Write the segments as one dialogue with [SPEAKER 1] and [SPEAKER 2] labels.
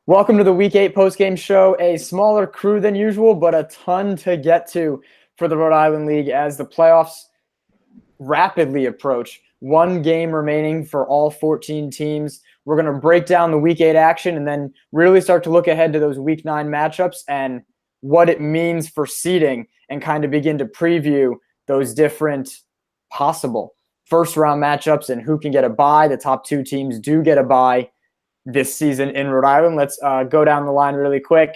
[SPEAKER 1] Welcome to the Week 8 postgame show. A smaller crew than usual, but a ton to get to for the Rhode Island League as the playoffs rapidly approach. One game remaining for all 14 teams. We're going to break down the Week 8 action and then really start to look ahead to those Week 9 matchups and what it means for seeding and kind of begin to preview those different possible first-round matchups and who can get a bye. The top two teams do get a bye this season in Rhode Island. Let's go down the line really quick.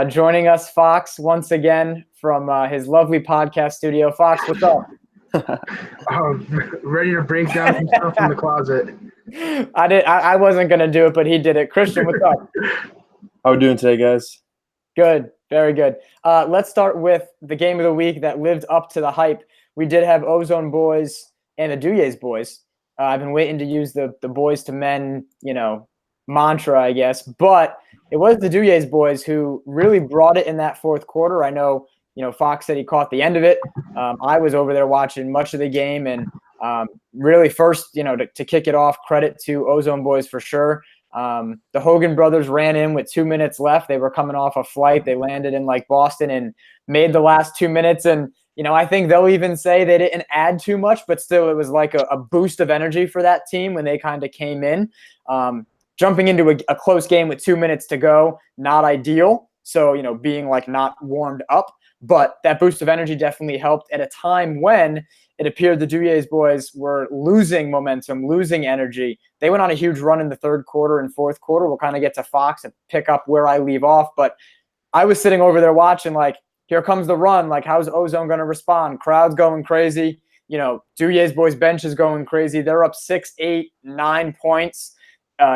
[SPEAKER 1] Joining us, Fox, once again from his lovely podcast studio. Fox, what's up?
[SPEAKER 2] Ready to break down some stuff from the closet.
[SPEAKER 1] I wasn't going to do it, but he did it. Christian, what's up?
[SPEAKER 3] How are we doing today, guys?
[SPEAKER 1] Good. Very good. Let's start with the game of the week that lived up to the hype. We did have Ozone boys and the Duyes boys. I've been waiting to use the boys to men, mantra, I guess. But it was the Duyes boys who really brought it in that fourth quarter. I know, Fox said he caught the end of it. I was over there watching much of the game, and really first, to kick it off, credit to Ozone boys for sure. The Hogan brothers ran in with 2 minutes left. They were coming off a flight. They landed in Boston and made the last 2 minutes. And, I think they'll even say they didn't add too much, but still it was like a boost of energy for that team when they kind of came in. Jumping into a close game with 2 minutes to go, not ideal. So, being not warmed up. But that boost of energy definitely helped at a time when it appeared the Duyes boys were losing momentum, losing energy. They went on a huge run in the third quarter and fourth quarter. We'll kind of get to Fox and pick up where I leave off. But I was sitting over there watching, here comes the run. How's Ozone going to respond? Crowd's going crazy. Duyes boys' bench is going crazy. They're up 6, 8, 9 points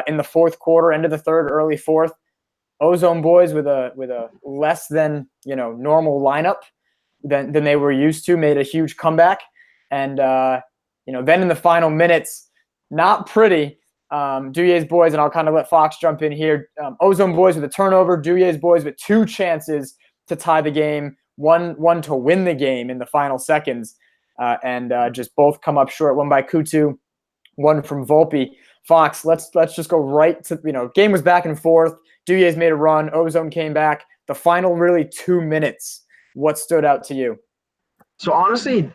[SPEAKER 1] in the fourth quarter, end of the third, early fourth. Ozone boys with a less than normal lineup than they were used to made a huge comeback, and then in the final minutes, not pretty. Duyes boys, and I'll kind of let Fox jump in here. Ozone boys with a turnover, Duyes boys with 2 chances to tie the game, one to win the game in the final seconds, and just both come up short. One by Kutu, one from Volpe. Fox, let's just go right to game was back and forth. Duyes made a run. Ozone came back. The final really 2 minutes. What stood out to you?
[SPEAKER 2] So honestly,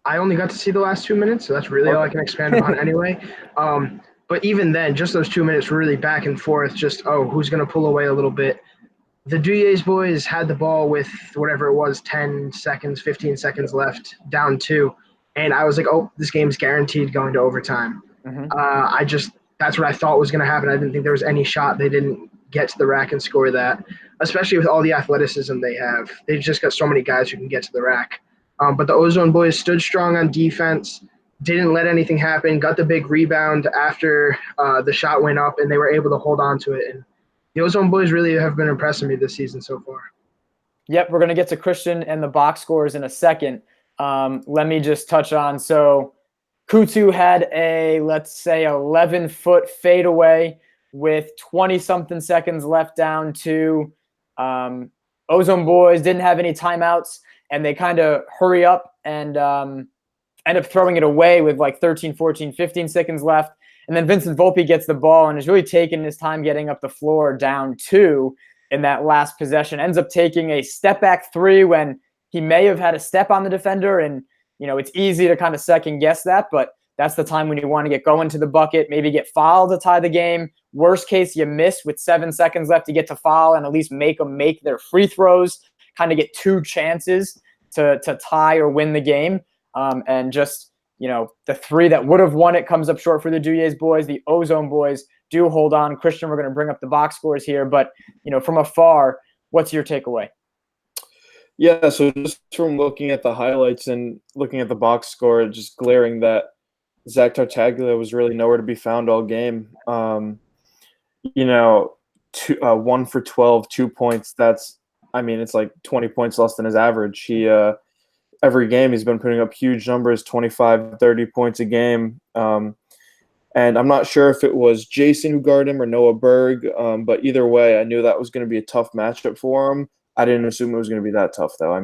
[SPEAKER 2] I only got to see the last 2 minutes, so that's really all I can expand on anyway. But even then, just those 2 minutes were really back and forth. Just who's going to pull away a little bit. The Duyes boys had the ball with whatever it was, 10 seconds, 15 seconds left, down 2, and I was like, this game's guaranteed going to overtime. Mm-hmm. That's what I thought was going to happen. I didn't think there was any shot they didn't get to the rack and score that, especially with all the athleticism they have. They've just got so many guys who can get to the rack. But the Ozone boys stood strong on defense, didn't let anything happen, got the big rebound after the shot went up, and they were able to hold on to it. And the Ozone boys really have been impressing me this season so far.
[SPEAKER 1] Yep, we're going to get to Christian and the box scores in a second. Let me just touch on, so Kutu had a, let's say, 11-foot fadeaway with 20-something seconds left down to Ozone boys. Didn't have any timeouts, and they kind of hurry up and end up throwing it away with 13, 14, 15 seconds left. And then Vincent Volpe gets the ball and is really taking his time getting up the floor down 2 in that last possession. Ends up taking a step-back 3 when he may have had a step on the defender, and it's easy to kind of second guess that, but that's the time when you want to get going to the bucket, maybe get fouled to tie the game. Worst case, you miss with 7 seconds left to get to foul and at least make them make their free throws, kind of get 2 chances to tie or win the game. And just, the 3 that would have won it comes up short for the Duyes boys. The Ozone boys do hold on. Christian, we're going to bring up the box scores here, but, from afar, what's your takeaway?
[SPEAKER 3] Yeah, so just from looking at the highlights and looking at the box score, just glaring that Zach Tartaglia was really nowhere to be found all game. 1 for 12, 2 points. It's like 20 points less than his average. He every game he's been putting up huge numbers, 25, 30 points a game. And I'm not sure if it was Jason who guarded him or Noah Berg, but either way, I knew that was going to be a tough matchup for him. I didn't assume it was going to be that tough, though.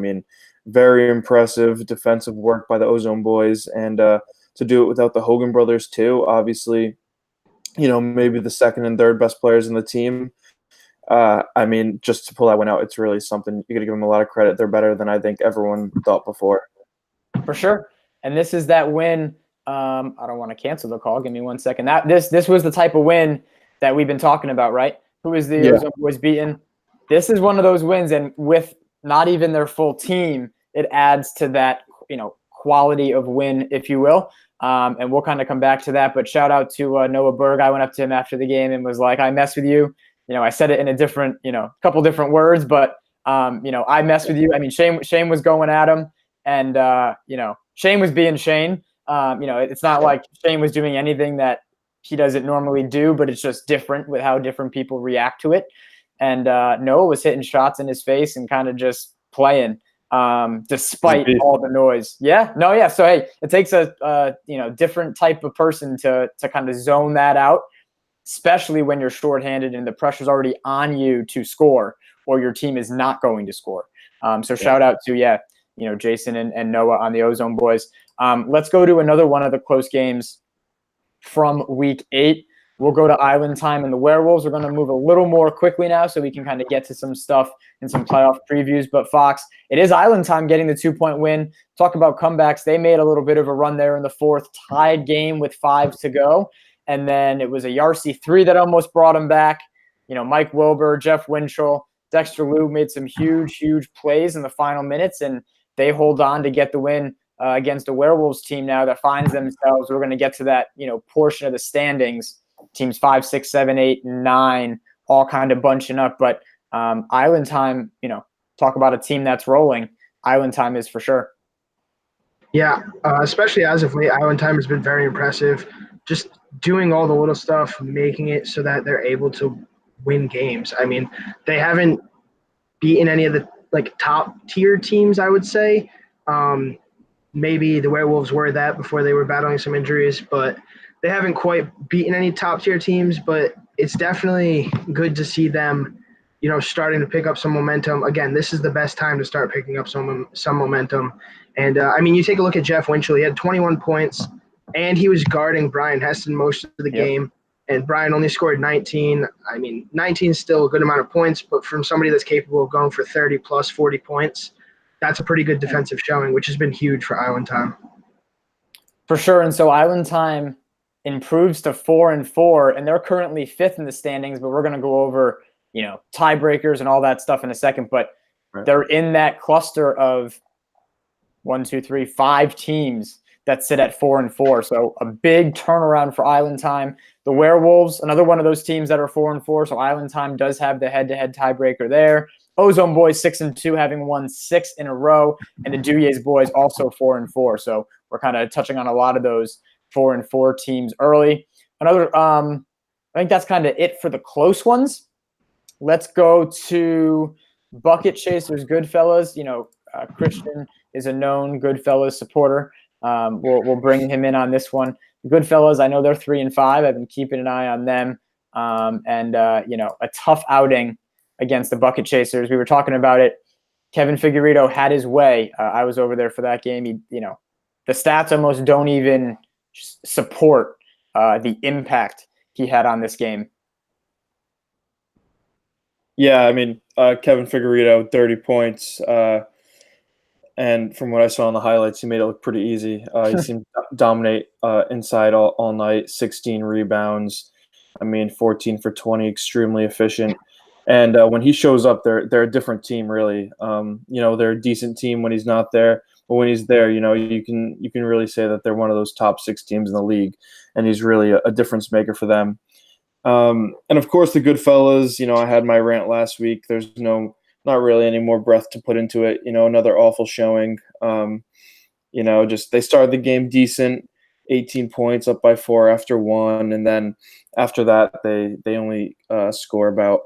[SPEAKER 3] Very impressive defensive work by the Ozone boys, and to do it without the Hogan brothers, too. Obviously, maybe the second and third best players in the team. I mean, just to pull that one out, it's really something. You got to give them a lot of credit. They're better than I think everyone thought before.
[SPEAKER 1] For sure. And this is that win. I don't want to cancel the call. Give me 1 second. This was the type of win that we've been talking about, right? Who is the Ozone Boys beaten? This is one of those wins, and with not even their full team, it adds to that, quality of win, if you will. And we'll kind of come back to that. But shout out to Noah Berg. I went up to him after the game and was like, I mess with you. I said it in a different, couple different words, but I mess with you. I mean, Shane was going at him, and Shane was being Shane. It's not like Shane was doing anything that he doesn't normally do, but it's just different with how different people react to it. And Noah was hitting shots in his face and kind of just playing, despite all the noise. Yeah. So, hey, it takes a different type of person to kind of zone that out, especially when you're shorthanded and the pressure's already on you to score, or your team is not going to score. So shout out to, Jason and Noah on the Ozone Boys. Let's go to another one of the close games from week 8. We'll go to Island Time and the Werewolves. We're going to move a little more quickly now so we can kind of get to some stuff and some playoff previews. But Fox, it is Island Time getting the 2-point win. Talk about comebacks. They made a little bit of a run there in the fourth, tied game with 5 to go. And then it was a Yarcy 3 that almost brought them back. Mike Wilbur, Jeff Winchell, Dexter Lou made some huge plays in the final minutes, and they hold on to get the win against a Werewolves team now that finds themselves. We're going to get to that, portion of the standings. Teams 5, 6, 7, 8, 9, all kind of bunching up. But Island Time, talk about a team that's rolling. Island Time is for sure.
[SPEAKER 2] Yeah, especially as of late, Island Time has been very impressive. Just doing all the little stuff, making it so that they're able to win games. I mean, they haven't beaten any of the top tier teams, I would say. Maybe the Werewolves were that before they were battling some injuries, but they haven't quite beaten any top tier teams. But it's definitely good to see them, starting to pick up some momentum. Again, this is the best time to start picking up some momentum. And you take a look at Jeff Winchell. He had 21 points, and he was guarding Brian Heston most of the game. And Brian only scored 19. 19 is still a good amount of points, but from somebody that's capable of going for 30 plus 40 points, that's a pretty good defensive showing, which has been huge for Island Time.
[SPEAKER 1] For sure. And so Island Time improves to 4-4, and they're currently 5th in the standings, but we're going to go over, tiebreakers and all that stuff in a second. But they're in that cluster of 5 teams that sit at 4-4. So a big turnaround for Island Time. The Werewolves, another one of those teams that are 4-4. So Island Time does have the head-to-head tiebreaker there. Ozone Boys 6-2, having won 6 in a row, and the Duyays Boys also 4-4. So we're kind of touching on a lot of those 4-4 teams early. I think that's kind of it for the close ones. Let's go to Bucket Chasers Goodfellas. Christian is a known Goodfellas supporter. We'll bring him in on this one. Goodfellas, I know they're 3-5. I've been keeping an eye on them. A tough outing against the Bucket Chasers. We were talking about it. Kevin Figueredo had his way. I was over there for that game. The stats almost don't even support the impact he had on this game.
[SPEAKER 3] Yeah, Kevin Figueredo, 30 points. And from what I saw in the highlights, he made it look pretty easy. He seemed to dominate inside all night, 16 rebounds. 14 for 20, extremely efficient. And when he shows up, they're a different team, really. They're a decent team when he's not there. But when he's there, you can really say that they're one of those top 6 teams in the league. And he's really a difference maker for them. And, of course, the Goodfellas, I had my rant last week. There's not really any more breath to put into it. Another awful showing. They started the game decent, 18 points, up by 4 after 1. And then after that, they only score about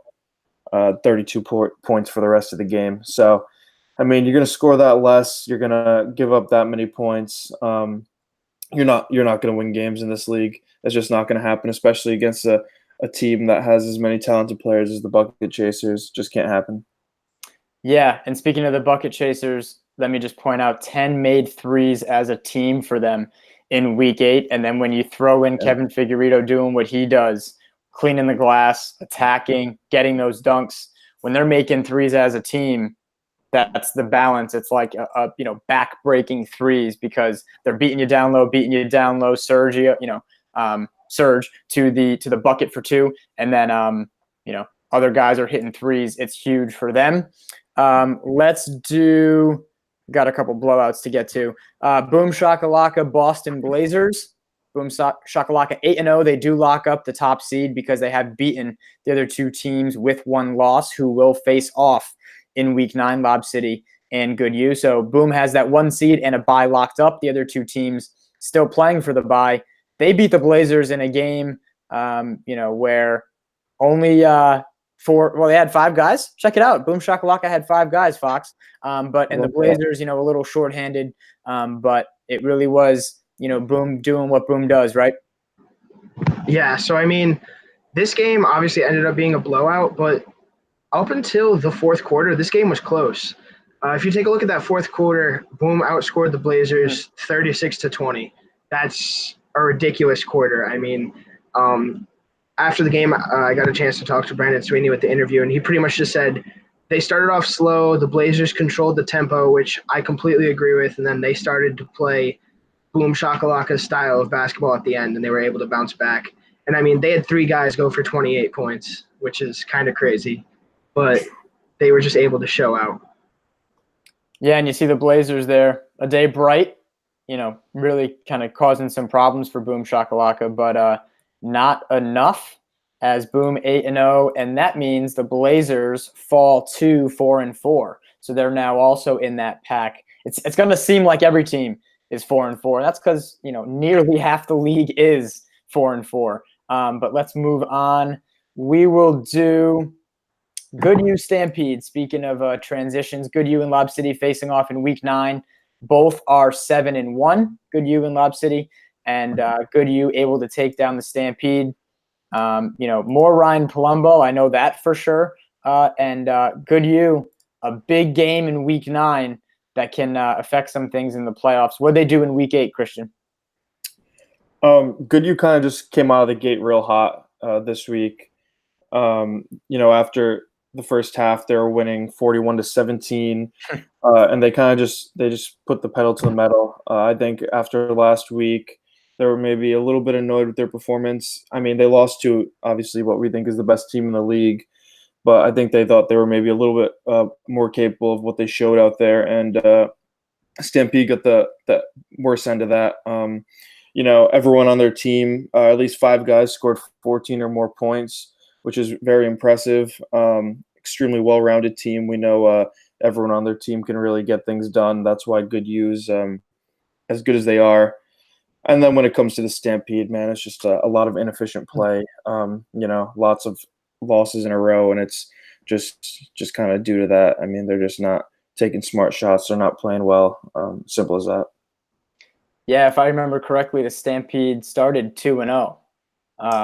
[SPEAKER 3] 32 points for the rest of the game. So, you're going to score that less. You're going to give up that many points. You're not going to win games in this league. That's just not going to happen, especially against a team that has as many talented players as the Bucket Chasers. Just can't happen.
[SPEAKER 1] Yeah, and speaking of the Bucket Chasers, let me just point out 10 made threes as a team for them in week 8. And then when you throw in Kevin Figueredo doing what he does, cleaning the glass, attacking, getting those dunks, when they're making threes as a team, that's the balance. It's like a back-breaking threes because they're beating you down low, surge to the bucket for 2, and then other guys are hitting threes. It's huge for them. Got a couple blowouts to get to. Boom Shakalaka Boston Blazers. Boom Shakalaka 8-0. They do lock up the top seed because they have beaten the other 2 teams with 1 loss who will face off in week 9, Lob City and Good U. So Boom has that 1 seed and a bye locked up. The other 2 teams still playing for the bye. They beat the Blazers in a game, where only 4. Well, they had 5 guys. Check it out. Boom Shakalaka had 5 guys, Fox. And the Blazers, a little shorthanded. But it really was, Boom doing what Boom does, right?
[SPEAKER 2] Yeah. So I mean, this game obviously ended up being a blowout, but up until the fourth quarter, this game was close. If you take a look at that fourth quarter, Boom outscored the Blazers 36-20. That's a ridiculous quarter. I mean, after the game, I got a chance to talk to Brandon Sweeney with the interview, and he pretty much just said they started off slow. The Blazers controlled the tempo, which I completely agree with, and then they started to play Boom Shakalaka's style of basketball at the end, and they were able to bounce back. And, I mean, they had 3 guys go for 28 points, which is kind of crazy, but they were just able to show out.
[SPEAKER 1] Yeah, and you see the Blazers there, a day bright, really kind of causing some problems for Boom Shakalaka, but not enough as Boom 8-0, and that means the Blazers fall to 4-4. So they're now also in that pack. It's going to seem like every team is 4-4. That's because nearly half the league is 4-4. But let's move on. We will do Good U Stampede. Speaking of transitions, Good U and Lob City facing off in week 9. Both are 7-1. Good U and Lob City. And Good U able to take down the Stampede. More Ryan Palumbo, I know that for sure. And Good U, a big game in week 9 that can affect some things in the playoffs. What did they do in week 8, Christian?
[SPEAKER 3] Good U kind of just came out of the gate real hot this week. After the first half, they were winning 41-17, and they just put the pedal to the metal. I think after last week, they were maybe a little bit annoyed with their performance. I mean, they lost to obviously what we think is the best team in the league, but I think they thought they were maybe a little bit more capable of what they showed out there, and Stampede got the worst end of that. Everyone on their team, at least 5 guys scored 14 or more points, which is very impressive. Extremely well-rounded team. We know everyone on their team can really get things done. That's why Good U's as good as they are. And then when it comes to the Stampede, man, it's just a lot of inefficient play. Lots of losses in a row, and it's just kind of due to that. I mean, they're just not taking smart shots. They're not playing well. Simple as that.
[SPEAKER 1] Yeah, if I remember correctly, the Stampede started 2-0.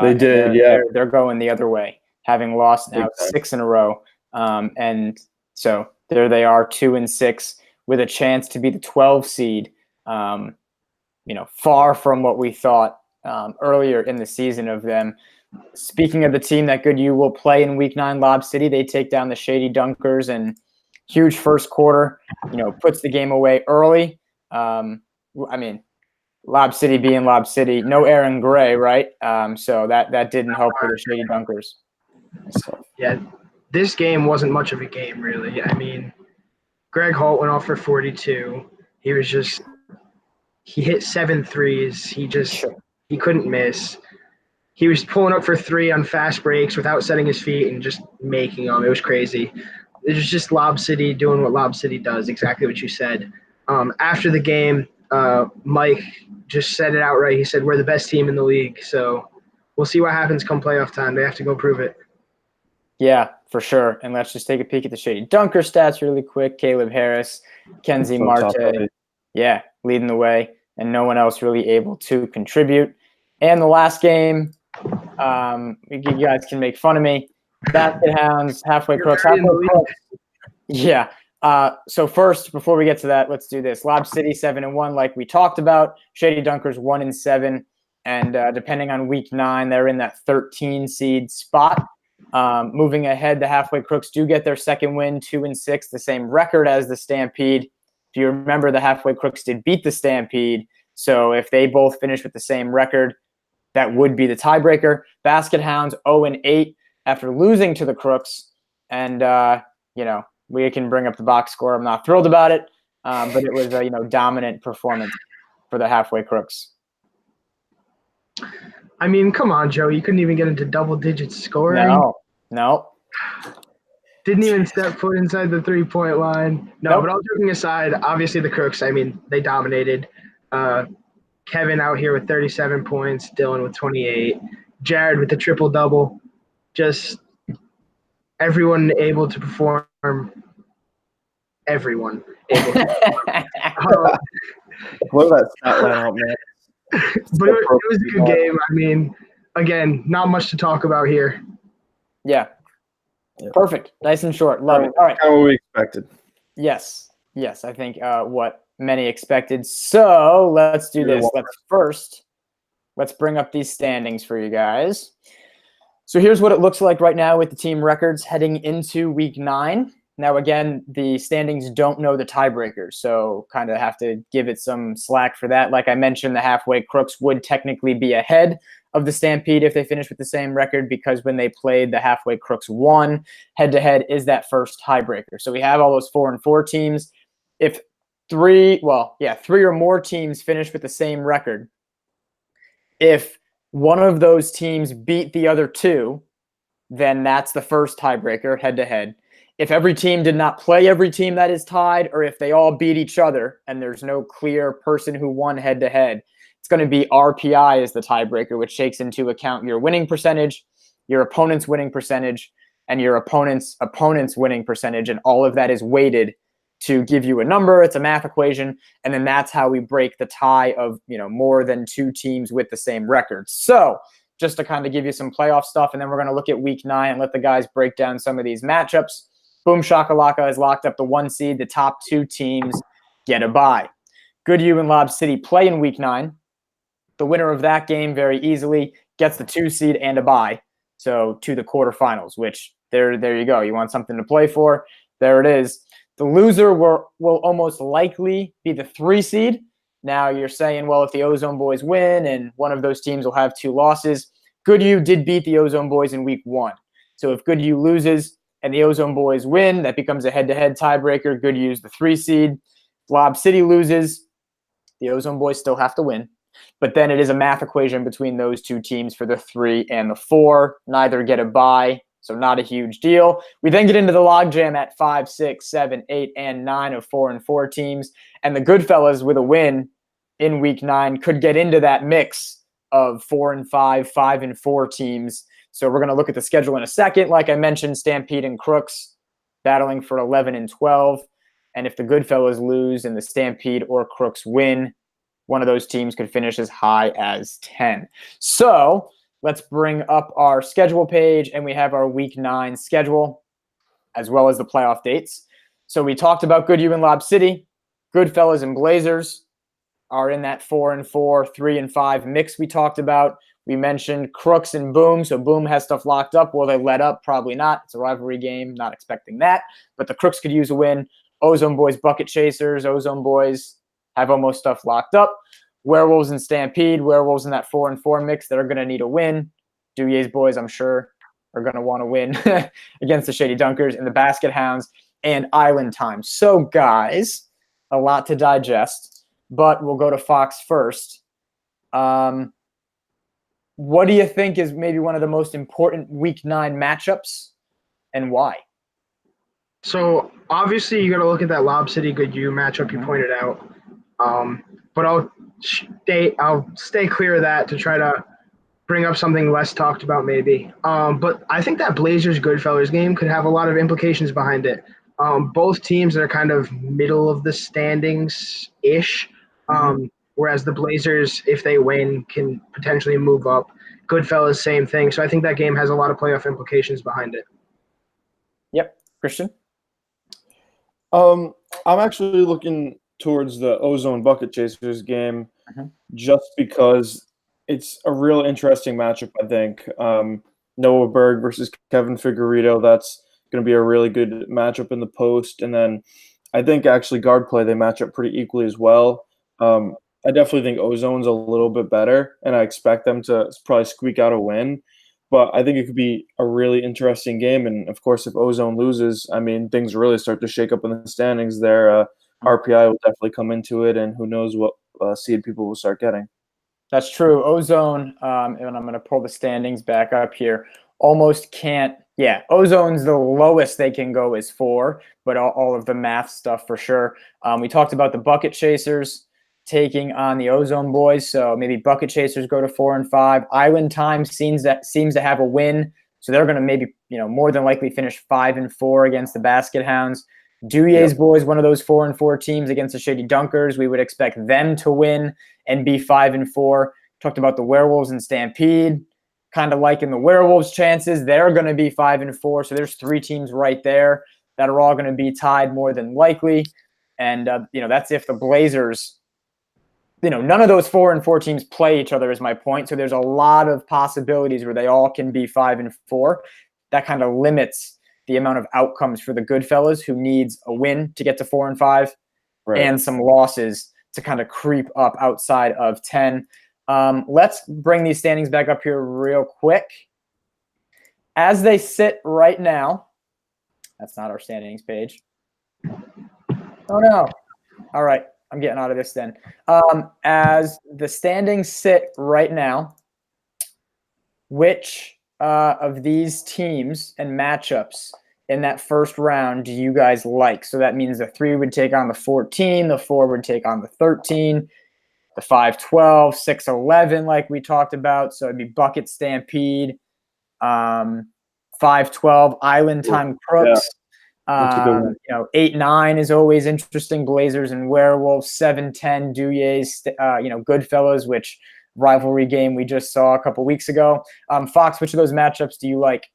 [SPEAKER 3] They did, yeah.
[SPEAKER 1] They're going the other way, having lost now 6 in a row. And so there they are, 2-6, with a chance to be the 12 seed. Far from what we thought earlier in the season of them. Speaking of the team that Good U will play in week 9, Lob City, they take down the Shady Dunkers, and huge first quarter, puts the game away early. Lob City being Lob City, no Aaron Gray, right? So that didn't help for the Shady Dunkers.
[SPEAKER 2] Yeah, this game wasn't much of a game, really. I mean, Greg Holt went off for 42. He hit 7 threes. He couldn't miss. He was pulling up for 3 on fast breaks without setting his feet and just making them. It was crazy. It was just Lob City doing what Lob City does, exactly what you said. After the game, Mike just said it outright. He said, we're the best team in the league. So we'll see what happens come playoff time. They have to go prove it.
[SPEAKER 1] Yeah, for sure. And let's just take a peek at the Shady Dunker stats really quick. Caleb Harris, Kenzie Marte. Yeah, leading the way, and no one else really able to contribute. And the last game, you guys can make fun of me. Basket Hounds, halfway crooks. Yeah. So first, before we get to that, let's do this. Lob City 7-1, like we talked about. Shady Dunkers 1-7, and depending on week 9, they're in that 13 seed spot. Moving ahead, the Halfway Crooks do get their second win, 2-6, the same record as the Stampede. If you remember, the Halfway Crooks did beat the Stampede, so if they both finish with the same record, that would be the tiebreaker. Basket Hounds 0-8 after losing to the Crooks, and we can bring up the box score. I'm not thrilled about it, but it was a dominant performance for the Halfway Crooks.
[SPEAKER 2] I mean, come on, Joe. You couldn't even get into double-digit scoring.
[SPEAKER 1] No.
[SPEAKER 2] Didn't even step foot inside the three-point line. No,
[SPEAKER 1] Nope.
[SPEAKER 2] But all joking aside, obviously the Crooks, I mean, they dominated. Kevin out here with 37 points, Dylan with 28, Jared with the triple-double. Just everyone able to perform. Everyone able to perform.
[SPEAKER 3] Blow that stat line out, man.
[SPEAKER 2] But it was a good game. I mean, again, not much to talk about here.
[SPEAKER 1] Yeah. Perfect. Nice and short. Love it. All right.
[SPEAKER 3] Kind of what we expected.
[SPEAKER 1] Yes. I think what many expected. So let's do this. Let's bring up these standings for you guys. So here's what it looks like right now with the team records heading into week 9. Now, again, the standings don't know the tiebreakers, so kind of have to give it some slack for that. Like I mentioned, the Halfway Crooks would technically be ahead of the Stampede if they finish with the same record, because when they played, the Halfway Crooks won head-to-head is that first tiebreaker. So we have all those 4-4 teams. If three or more teams finish with the same record, if one of those teams beat the other two, then that's the first tiebreaker head-to-head. If every team did not play every team that is tied, or if they all beat each other and there's no clear person who won head-to-head, it's going to be RPI as the tiebreaker, which takes into account your winning percentage, your opponent's winning percentage, and your opponent's winning percentage, and all of that is weighted to give you a number. It's a math equation, and then that's how we break the tie of more than 2 teams with the same record. So just to kind of give you some playoff stuff, and then we're going to look at week 9 and let the guys break down some of these matchups. Boom Shakalaka has locked up the 1 seed. The top 2 teams get a bye. Goodhue and Lob City play in week 9. The winner of that game very easily gets the 2 seed and a bye, so to the quarterfinals, which there you go. You want something to play for? There it is. The loser will almost likely be the 3 seed. Now you're saying, well, if the Ozone Boys win and one of those teams will have 2 losses, Goodhue did beat the Ozone Boys in week 1. So if Goodhue loses and the Ozone Boys win, that becomes a head-to-head tiebreaker. Goodhue's the 3 seed. Lob City loses, the Ozone Boys still have to win. But then it is a math equation between those 2 teams for the 3 and the 4. Neither get a bye, so not a huge deal. We then get into the logjam at 5, 6, 7, 8, and 9 of 4-4 teams. And the Goodfellas with a win in week 9 could get into that mix of 4-5, 5-4 teams. So we're going to look at the schedule in a second. Like I mentioned, Stampede and Crooks battling for 11 and 12. And if the Goodfellas lose and the Stampede or Crooks win, one of those teams could finish as high as 10. So let's bring up our schedule page, and we have our week 9 schedule as well as the playoff dates. So we talked about Goodhue and Lob City. Goodfellas and Blazers are in that 4-4, 3-5 mix we talked about. We mentioned Crooks and Boom, so Boom has stuff locked up. Will they let up? Probably not. It's a rivalry game, not expecting that. But the Crooks could use a win. Ozone Boys bucket chasers. Ozone Boys have almost stuff locked up. Werewolves and Stampede. Werewolves in that 4-4 mix that are going to need a win. Duyer's boys, I'm sure, are going to want to win against the Shady Dunkers and the Basket Hounds and Island Time. So, guys, a lot to digest, but we'll go to Fox first. What do you think is maybe one of the most important week 9 matchups, and why?
[SPEAKER 2] So obviously you got to look at that Lob City Goodhue matchup you pointed out. But I'll stay clear of that to try to bring up something less talked about maybe. But I think that Blazers Goodfellas game could have a lot of implications behind it. Both teams are kind of middle of the standings ish. Whereas the Blazers, if they win, can potentially move up. Goodfellas, same thing. So I think that game has a lot of playoff implications behind it.
[SPEAKER 1] Yep. Christian?
[SPEAKER 3] I'm actually looking towards the Ozone Bucket Chasers game
[SPEAKER 1] Mhm.
[SPEAKER 3] just because it's a real interesting matchup, I think. Noah Berg versus Kevin Figueredo, that's going to be a really good matchup in the post. And then I think actually guard play, they match up pretty equally as well. I definitely think Ozone's a little bit better, and I expect them to probably squeak out a win. But I think it could be a really interesting game. And of course, if Ozone loses, I mean, things really start to shake up in the standings there. RPI will definitely come into it, and who knows what seed people will start getting.
[SPEAKER 1] That's true. Ozone, and I'm going to pull the standings back up here, almost can't. Yeah, Ozone's the lowest they can go is 4, but all of the math stuff for sure. We talked about the Bucket Chasers taking on the Ozone Boys, so maybe Bucket Chasers go to 4 and 5. Island Time seems to have a win, so they're going to maybe more than likely finish 5 and 4 against the Basket Hounds. Duyer's Boys, one of those 4 and 4 teams against the Shady Dunkers. We would expect them to win and be 5 and 4. Talked about the Werewolves and Stampede. Kind of liking the Werewolves' chances. They're going to be 5 and 4. So there's 3 teams right there that are all going to be tied more than likely. And that's if the Blazers. None of those 4 and 4 teams play each other is my point. So there's a lot of possibilities where they all can be 5 and 4. That kind of limits the amount of outcomes for the Goodfellas, who needs a win to get to 4 and 5,
[SPEAKER 3] Right.
[SPEAKER 1] and some losses to kind of creep up outside of 10. Let's bring these standings back up here real quick. As they sit right now, that's not our standings page. Oh, no. All right. I'm getting out of this then. As the standings sit right now, which of these teams and matchups in that first round do you guys like? So that means the 3 would take on the 14, the 4 would take on the 13, the 5-12, 6-11, like we talked about. So it'd be Bucket Stampede, 5-12, Island Time Crooks.
[SPEAKER 3] That's a good one.
[SPEAKER 1] 8-9 is always interesting. Blazers and Werewolves. 7-10, Duyers, Goodfellas, which rivalry game we just saw a couple weeks ago. Fox, which of those matchups do you like?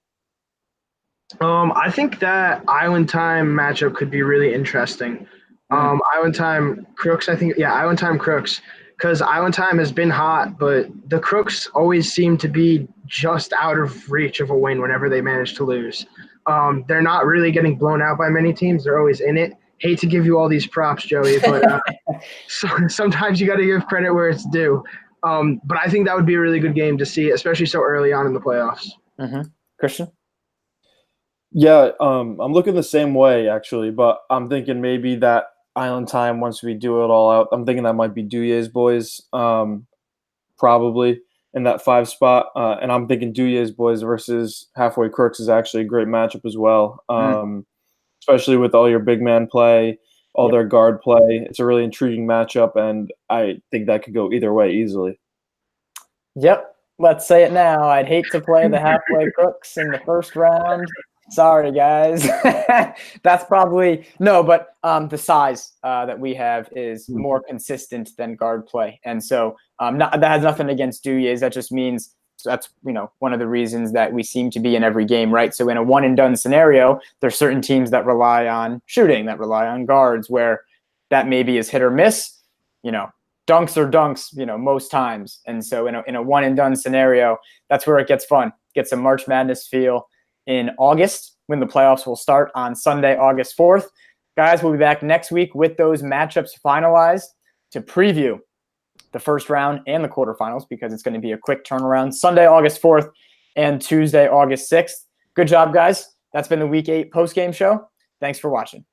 [SPEAKER 2] I think that Island Time matchup could be really interesting. Island Time Crooks, Island Time Crooks, because Island Time has been hot, but the Crooks always seem to be just out of reach of a win whenever they manage to lose. They're not really getting blown out by many teams. They're always in it. Hate to give you all these props, Joey, but sometimes you got to give credit where it's due. But I think that would be a really good game to see, especially so early on in the playoffs.
[SPEAKER 1] Mm-hmm. Christian?
[SPEAKER 3] Yeah, I'm looking the same way, actually, but I'm thinking maybe that Island Time, once we do it all out, I'm thinking that might be Duyer's Boys, probably in that 5 spot. And I'm thinking Duyer's Boys versus Halfway Crooks is actually a great matchup as well, especially with all your big man play, all their guard play. It's a really intriguing matchup, and I think that could go either way easily.
[SPEAKER 1] Yep. Let's say it now. I'd hate to play the Halfway Crooks in the first round. Sorry, guys. That's probably – no, but the size that we have is more consistent than guard play. And so that has nothing against Duyers. That just means that's, one of the reasons that we seem to be in every game, right? So in a one-and-done scenario, there's certain teams that rely on shooting, that rely on guards, where that maybe is hit or miss. Dunks are dunks, most times. And so in a one-and-done scenario, that's where it gets fun. Gets a March Madness feel in August, when the playoffs will start on Sunday, August 4th. Guys, we'll be back next week with those matchups finalized to preview the first round and the quarterfinals, because it's going to be a quick turnaround. Sunday, August 4th and Tuesday, August 6th. Good job, guys. That's been the Week 8 postgame show. Thanks for watching.